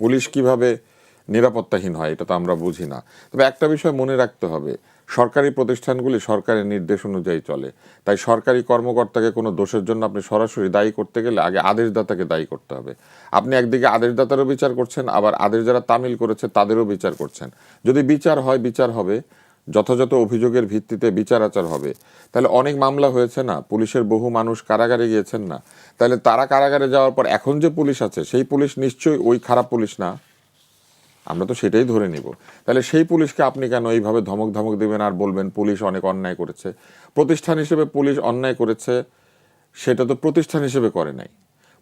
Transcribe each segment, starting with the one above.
Police কিভাবে নিরাপত্তাহীন হয় এটা তো আমরা বুঝি না। তবে একটা বিষয় মনে রাখতে হবে, সরকারি প্রতিষ্ঠানগুলি সরকারের নির্দেশ অনুযায়ী চলে। তাই সরকারি কর্মকর্তাকে কোনো দোষের জন্য আপনি সরাসরি দায়ী করতে গেলে আগে আদেশদাতাকে দায়ী করতে হবে। আপনি একদিকে আদেশদাতারও বিচার করছেন, আবার আদেশ যারা তামিল করেছে তাদেরও বিচার করছেন। যদি বিচার হয়, বিচার হবে, যথাযথ অভিযোগের ভিত্তিতে বিচার আচার হবে। তাহলে অনেক মামলা হয়েছে না, পুলিশের বহু মানুষ কারাগারে গিয়েছেন না, তাহলে তারা কারাগারে যাওয়ার পর এখন যে পুলিশ আছে সেই পুলিশ নিশ্চয়ই ওই খারাপ পুলিশ না, আমরা তো সেটাই ধরে নিব। তাহলে সেই পুলিশকে আপনি কেন এইভাবে ধমক ধমক দেবেন আর বলবেন পুলিশ অনেক অন্যায় করেছে? প্রতিষ্ঠান হিসেবে পুলিশ অন্যায় করেছে, সেটা তো প্রতিষ্ঠান হিসেবে করে নাই।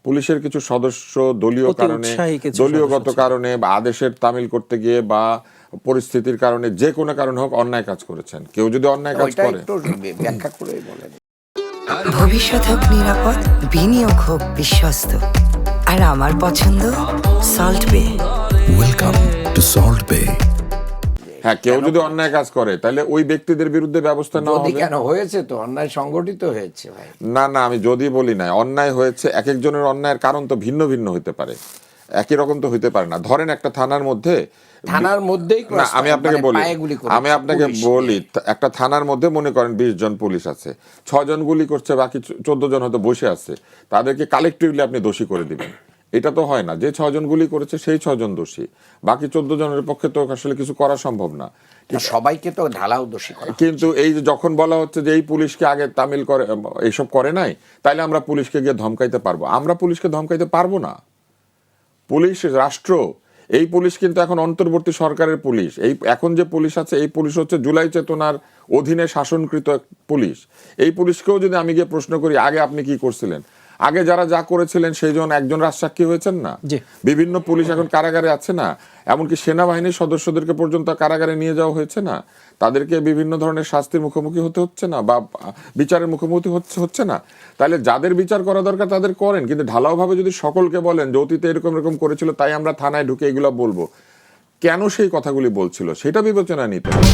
পুলিশের কিছু সদস্য দলীয়গত কারণে বা আদেশের তামিল করতে গিয়ে বা পরিস্থিতির কারণে যে কোনো কারণে হোক অন্যায় কাজ করেছেন। কেউ যদি অন্যায় কাজ করে, ব্যাখ্যা করে বলেন। ভবিষ্যৎ হোক নিরাপদ, বিনিয়োগ হোক বিশ্বস্ত, আর আমার পছন্দ সল্ট বে। ওয়েলকাম টু সল্ট বে। হ্যাঁ, কেউ যদি অন্যায় কাজ করে তাহলে ওই ব্যক্তিদের বিরুদ্ধে ব্যবস্থা নেওয়া হবে। কেন হয়েছে তো অন্যায় সংগঠিত হয়েছে ভাই। না না, আমি যদি বলি না অন্যায় হয়েছে, এক একজনের অন্যায়ের কারণ তো ভিন্ন ভিন্ন হতে পারে, একই রকম তো হইতে পারে না। ধরেন একটা থানার মধ্যেই না, আমি আপনাকে বলি একটা থানার মধ্যে মনে করেন 20 জন পুলিশ আছে, 6 জন গুলি করছে, বাকি 14 জন হয়তো বসে আছে, তাদেরকে কালেকটিভলি আপনি দোষী করে দিবেন। এটা তো হয় না, যে 6 জন গুলি করেছে সেই 6 জন দোষী, বাকি 14 জনের পক্ষে তো আসলে কিছু করা সম্ভব না। সবাইকে তো ঢালাও দোষী করা। কিন্তু এই যে যখন বলা হচ্ছে যে এই পুলিশকে আগে তামিল করে এইসব করে নাই, তাইলে আমরা পুলিশকে গিয়ে ধমকাইতে পারবো? আমরা পুলিশকে ধমকাইতে পারবো না। পুলিশ রাষ্ট্র, এই পুলিশ কিন্তু এখন অন্তর্বর্তী সরকারের পুলিশ। এই এখন যে পুলিশ আছে এই পুলিশ হচ্ছে জুলাই চেতনার অধীনে শাসনকৃত পুলিশ। এই পুলিশকেও যদি আমি গিয়ে প্রশ্ন করি আগে আপনি কি করছিলেন, আগে যারা যা করেছিলেন সেই জন্য একজন রাজসাক্ষী হয়েছেন না? বিভিন্ন পুলিশ এখন কারাগারে আছে না, এমনকি সেনাবাহিনীর সদস্যদেরকে পর্যন্ত কারাগারে নিয়ে যাওয়া হয়েছে না, তাদেরকে বিভিন্ন ধরনের শাস্তির মুখোমুখি হতে হচ্ছে না বা বিচারের মুখোমুখি হচ্ছে না। তাহলে যাদের বিচার করা দরকার তাদের করেন, কিন্তু ঢালাওভাবে যদি সকলকে বলেন যে অতীতে এরকম এরকম করেছিল তাই আমরা থানায় ঢুকে এগুলো বলবো, কেন সেই কথাগুলি বলছিল সেটা বিবেচনায় নিতে হবে।